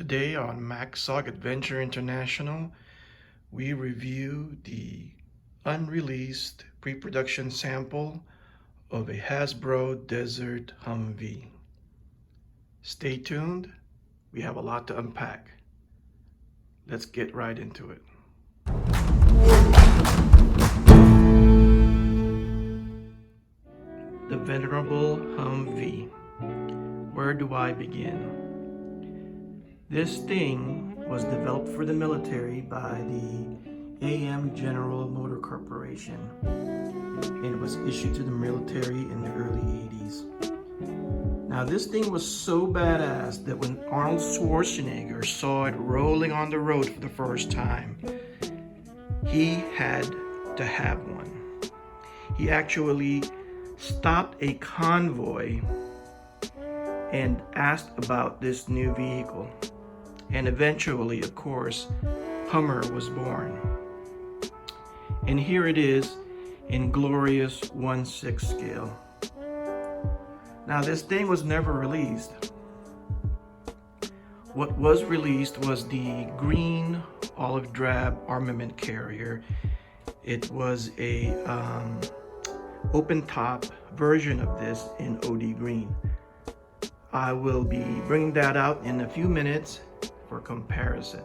Today on MacSog Adventure International, we review the unreleased pre-production sample of a Hasbro Desert Humvee. Stay tuned, we have a lot to unpack. Let's get right into it. The venerable Humvee. Where do I begin? This thing was developed for the military by the AM General Motor Corporation, and it was issued to the military in the early 80s. Now this thing was so badass that when Arnold Schwarzenegger saw it rolling on the road for the first time, he had to have one. He actually stopped a convoy and asked about this new vehicle. And eventually, of course, Hummer was born. And here it is in glorious 1/6 scale. Now this thing was never released. What was released was the green olive drab armament carrier. It was a open top version of this in OD green. I will be bringing that out in a few minutes for comparison.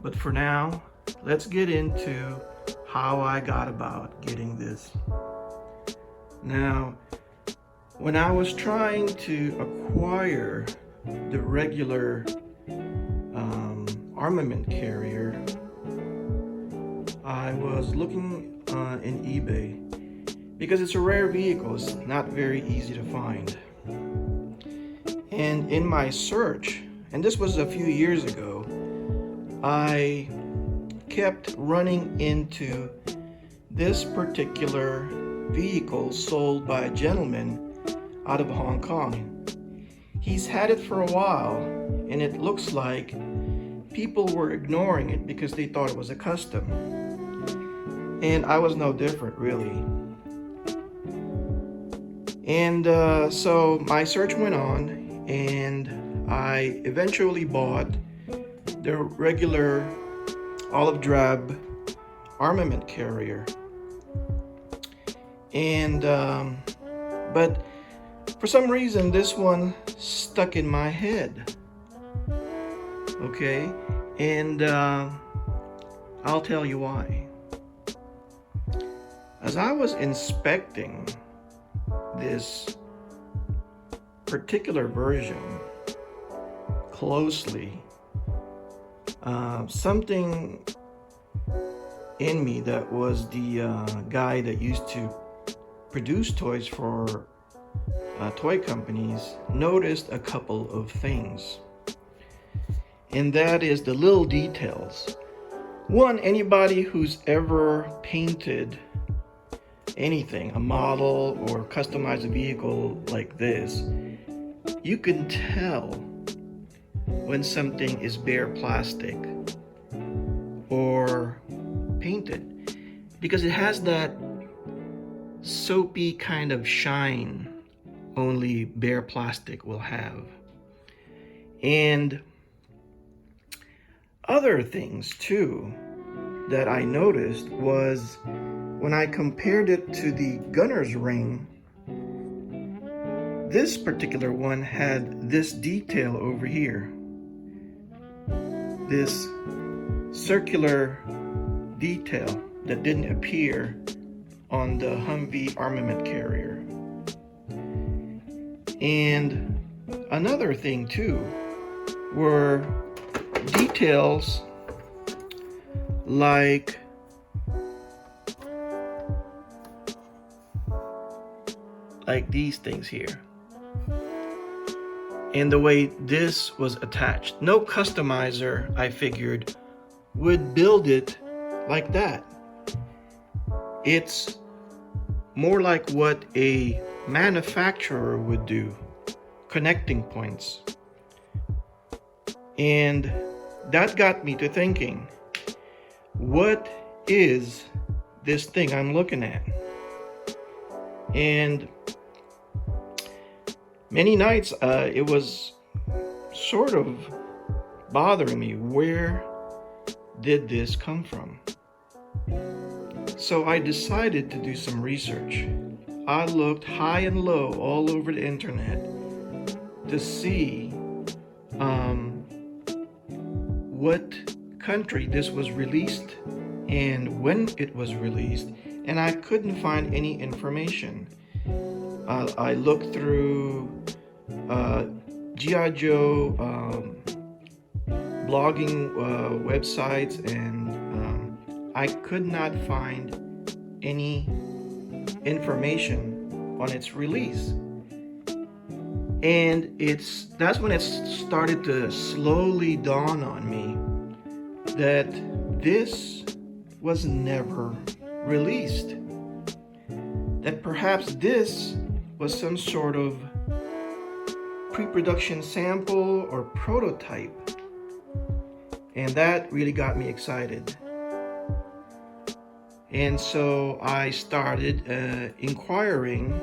But for now, let's get into how I got about getting this. Now, when I was trying to acquire the regular armament carrier, I was looking in eBay because it's a rare vehicle. It's not very easy to find. And in my search, and this was a few years ago, I kept running into this particular vehicle sold by a gentleman out of Hong Kong. He's had it for a while, and it looks like people were ignoring it because they thought it was a custom. And I was no different, really. And so my search went on, and I eventually bought the regular olive drab armament carrier. And but for some reason this one stuck in my head. Okay, and I'll tell you why. As I was inspecting this particular version closely, something in me that was the guy that used to produce toys for toy companies noticed a couple of things, and that is the little details. One, anybody who's ever painted anything, a model or customized a vehicle like this, you can tell when something is bare plastic or painted, because it has that soapy kind of shine only bare plastic will have. And other things too that I noticed was when I compared it to the gunner's ring, this particular one had this detail over here. This circular detail that didn't appear on the Humvee armament carrier. And another thing too were details like these things here, and the way this was attached. No customizer, I figured, would build it like that. It's more like what a manufacturer would do, connecting points. And that got me to thinking, what is this thing I'm looking at? And many nights it was sort of bothering me. Where did this come from? So I decided to do some research. I looked high and low all over the internet to see what country this was released and when it was released, and I couldn't find any information. I looked through G.I. Joe blogging websites, and I could not find any information on its release. And that's when it started to slowly dawn on me that this was never released. That perhaps this was some sort of pre-production sample or prototype. And that really got me excited. And so I started inquiring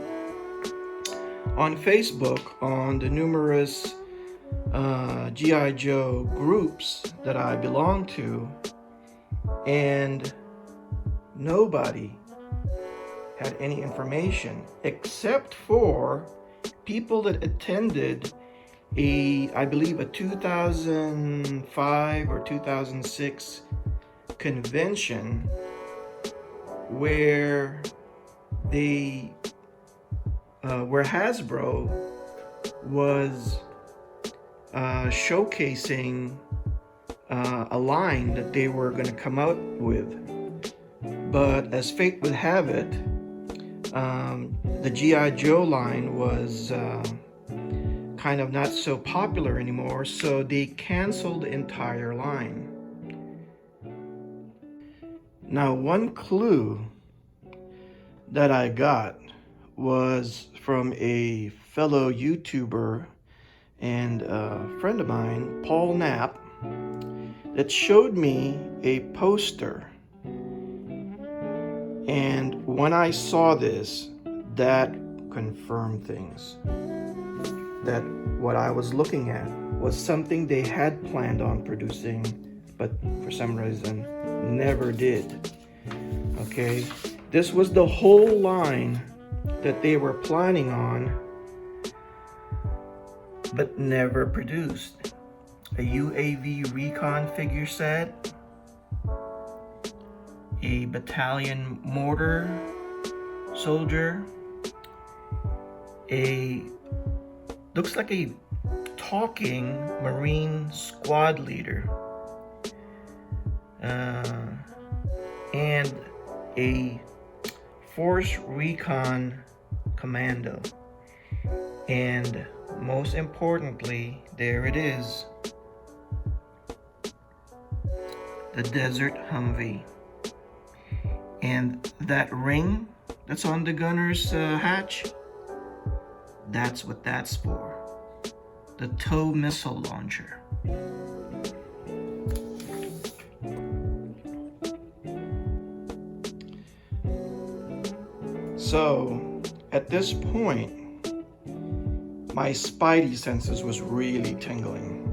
on Facebook on the numerous G.I. Joe groups that I belong to, and nobody had any information except for people that attended I believe a 2005 or 2006 convention where Hasbro was showcasing a line that they were going to come out with. But as fate would have it, the G.I. Joe line was kind of not so popular anymore, so they canceled the entire line. Now, one clue that I got was from a fellow YouTuber and a friend of mine, Paul Knapp, that showed me a poster. And when I saw this, that confirmed things. That what I was looking at was something they had planned on producing, but for some reason never did. Okay, this was the whole line that they were planning on, but never produced. A UAV recon figure set, a battalion mortar soldier, looks like a talking Marine squad leader, and a Force Recon Commando. And most importantly, there it is, the Desert Humvee. And that ring that's on the gunner's hatch, that's what that's for. The tow missile launcher. So, at this point, my spidey senses was really tingling,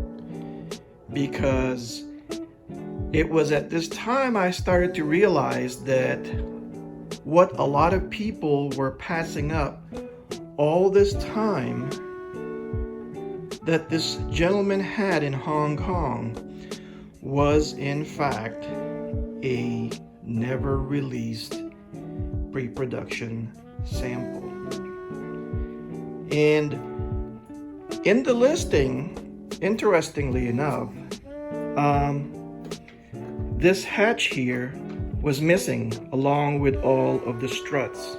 because it was at this time I started to realize that what a lot of people were passing up all this time that this gentleman had in Hong Kong was in fact a never released pre-production sample. And in the listing, interestingly enough, this hatch here was missing along with all of the struts.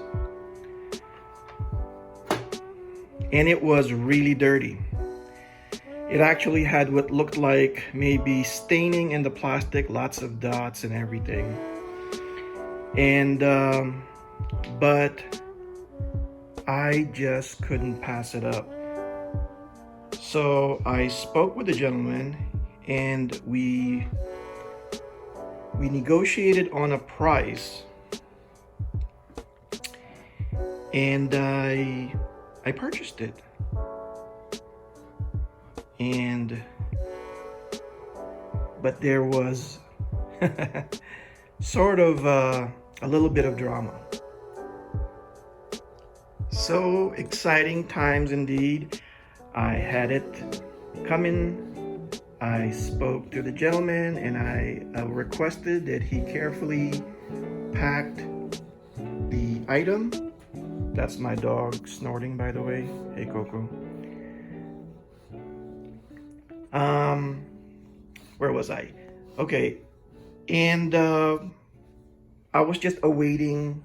And it was really dirty. It actually had what looked like maybe staining in the plastic, lots of dots and everything. And but I just couldn't pass it up. So I spoke with the gentleman, and we negotiated on a price, and I purchased it. And but there was sort of a little bit of drama. So exciting times indeed. I had it coming. I spoke to the gentleman and I requested that he carefully packed the item. That's my dog snorting, by the way. Hey, Coco. Where was I? Okay, and I was just awaiting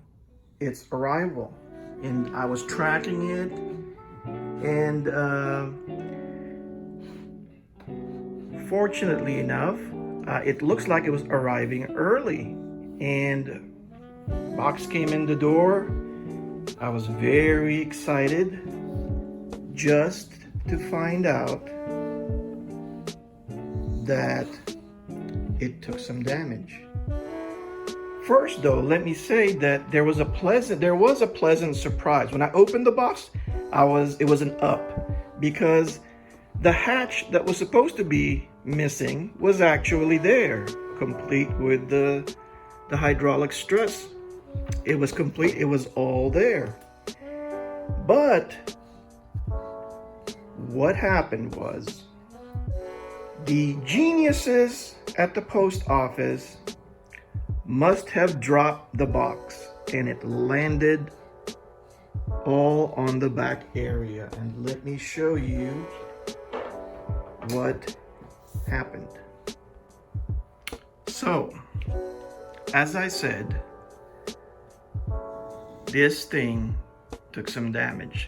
its arrival, and I was tracking it, and fortunately enough, it looks like it was arriving early, and box came in the door. I was very excited just to find out that it took some damage. First though, let me say that there was a pleasant surprise. When I opened the box, it was an up, because the hatch that was supposed to be missing was actually there, complete with the hydraulic struts. It was complete, it was all there. But what happened was, the geniuses at the post office must have dropped the box, and it landed all on the back area. And let me show you what happened. So, as I said, this thing took some damage.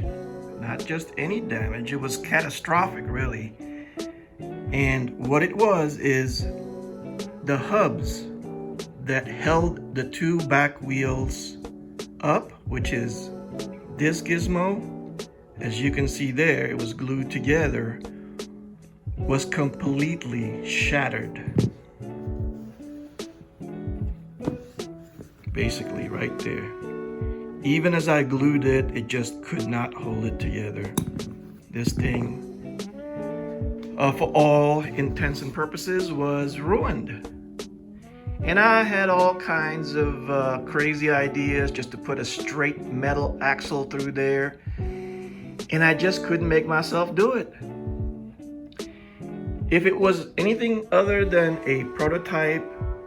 Not just any damage, it was catastrophic, really. And what it was is the hubs that held the two back wheels up, which is this gizmo, as you can see there, it was glued together, was completely shattered. Basically right there. Even as I glued it, it just could not hold it together. This thing, for all intents and purposes, was ruined. And I had all kinds of crazy ideas just to put a straight metal axle through there, and I just couldn't make myself do it. If it was anything other than a prototype,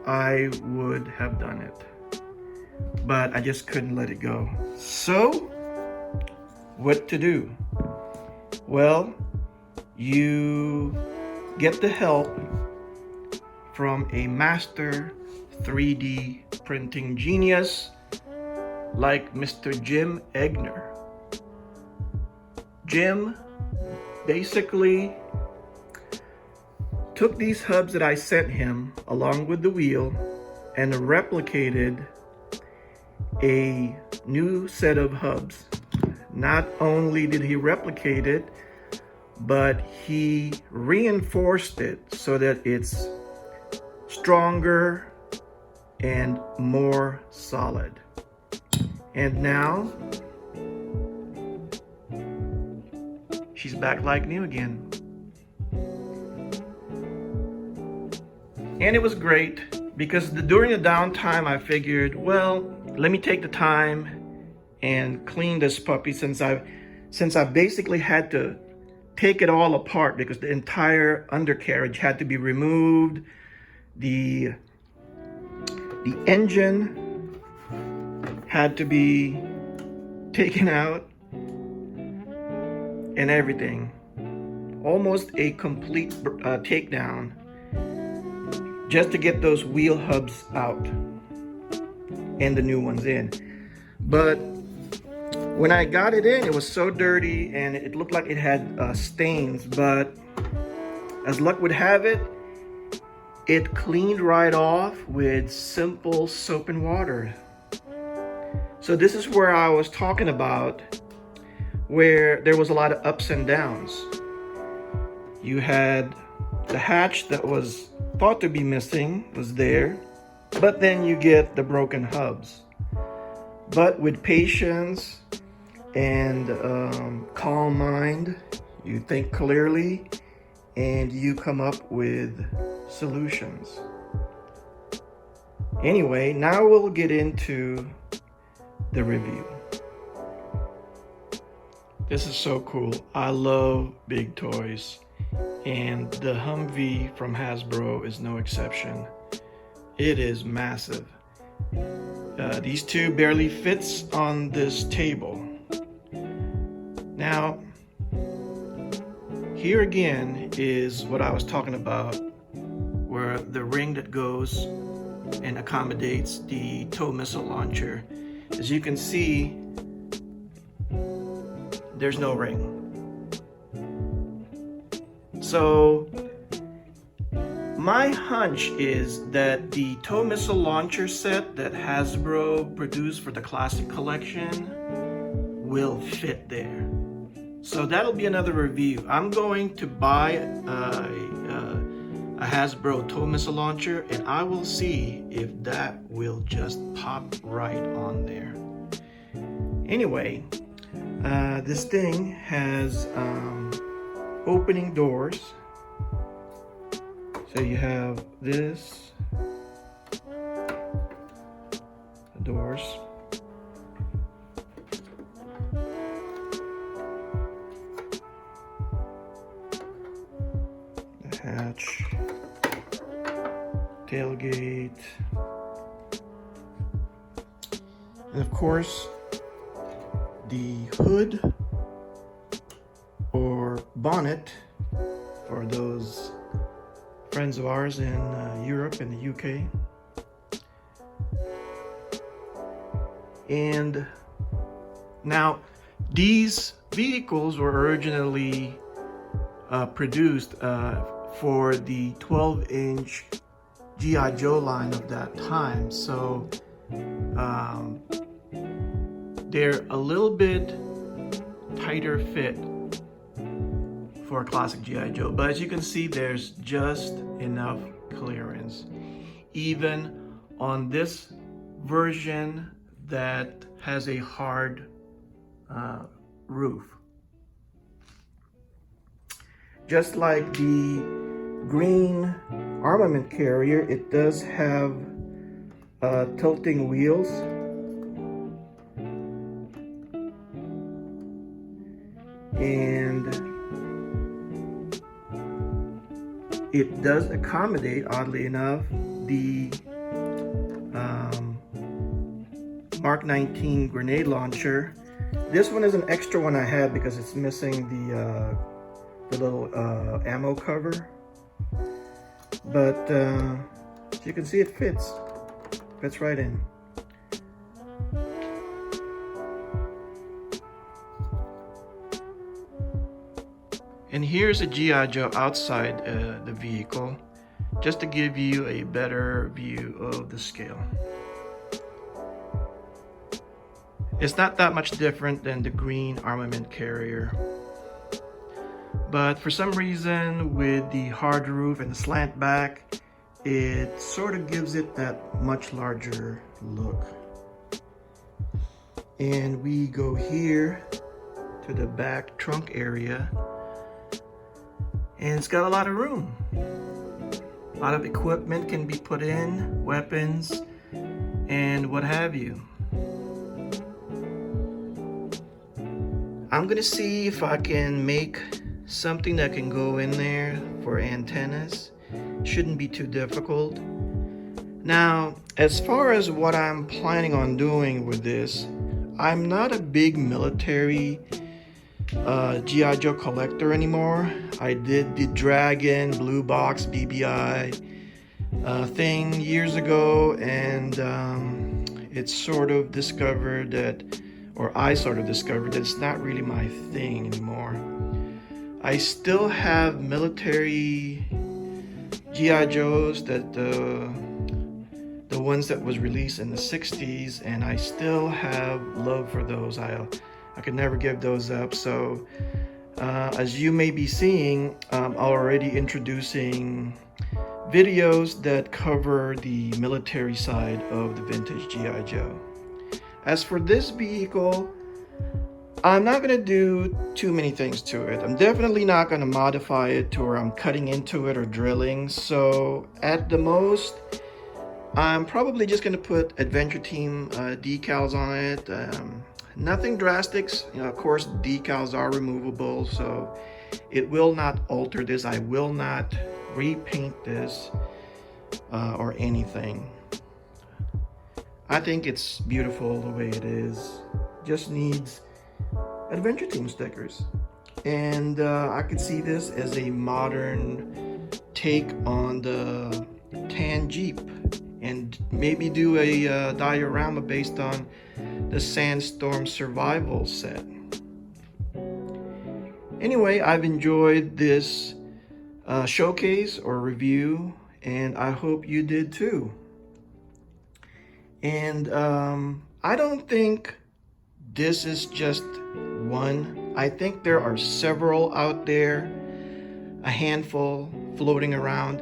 I would have done it, but I just couldn't let it go. So, what to do? Well, you get the help from a master 3D printing genius like Mr. Jim Egner. Jim basically took these hubs that I sent him along with the wheel and replicated a new set of hubs. Not only did he replicate it, but he reinforced it so that it's stronger and more solid. And now she's back like new again. And it was great because during the downtime I figured, well, let me take the time and clean this puppy, since I basically had to take it all apart because the entire undercarriage had to be removed. The engine had to be taken out and everything. Almost a complete takedown just to get those wheel hubs out and the new ones in. But when I got it in, it was so dirty and it looked like it had stains, but as luck would have it, it cleaned right off with simple soap and water. So this is where I was talking about, where there was a lot of ups and downs. You had the hatch that was thought to be missing was there, but then you get the broken hubs. But with patience and calm mind, you think clearly and you come up with solutions. Anyway, now we'll get into the review. This is so cool. I love big toys, and the Humvee from Hasbro is no exception. It is massive. These two barely fits on this table. Now, here again is what I was talking about, where the ring that goes and accommodates the tow missile launcher. As you can see, there's no ring. So my hunch is that the tow missile launcher set that Hasbro produced for the classic collection will fit there. So that'll be another review. I'm going to buy a Hasbro tow missile launcher, and I will see if that will just pop right on there. Anyway, this thing has opening doors. So you have this, the doors. The hatch, tailgate, and of course the hood or bonnet for those friends of ours in Europe and the UK. And now these vehicles were originally produced for the 12-inch G.I. Joe line of that time, so they're a little bit tighter fit for a classic G.I. Joe, but as you can see, there's just enough clearance, even on this version that has a hard roof. Just like the green armament carrier, it does have tilting wheels. And it does accommodate, oddly enough, the Mark 19 grenade launcher. This one is an extra one I had because it's missing the little ammo cover. But as you can see, it fits right in. And here's a G.I. Joe outside the vehicle, just to give you a better view of the scale. It's not that much different than the green armament carrier, but for some reason with the hard roof and the slant back, it sort of gives it that much larger look. And we go here to the back trunk area, and it's got a lot of room. A lot of equipment can be put in, weapons, and what have you. I'm gonna see if I can make something that can go in there for antennas. Shouldn't be too difficult. Now, as far as what I'm planning on doing with this, I'm not a big military G.I. Joe collector anymore. I did the Dragon Blue Box BBI thing years ago, and it's sort of discovered that, or I sort of discovered that it's not really my thing anymore. I still have military G.I. Joes, that the ones that was released in the 60s, and I still have love for those. I could never give those up. So as you may be seeing, I'm already introducing videos that cover the military side of the vintage G.I. Joe. As for this vehicle, I'm not going to do too many things to it. I'm definitely not going to modify it to where I'm cutting into it or drilling. So at the most, I'm probably just going to put Adventure Team decals on it. Nothing drastic. You know, of course, decals are removable, so it will not alter this. I will not repaint this or anything. I think it's beautiful the way it is. Just needs Adventure Team stickers. And I could see this as a modern take on the tan Jeep, and maybe do a diorama based on the Sandstorm Survival set. Anyway, I've enjoyed this showcase or review, and I hope you did too. And I don't think this is just one. I think there are several out there, a handful floating around,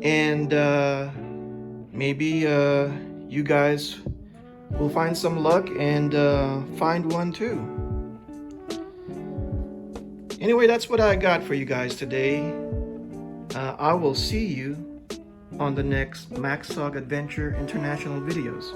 and maybe you guys will find some luck and find one too. Anyway, that's what I got for you guys today. I will see you on the next MaxSog Adventure International videos.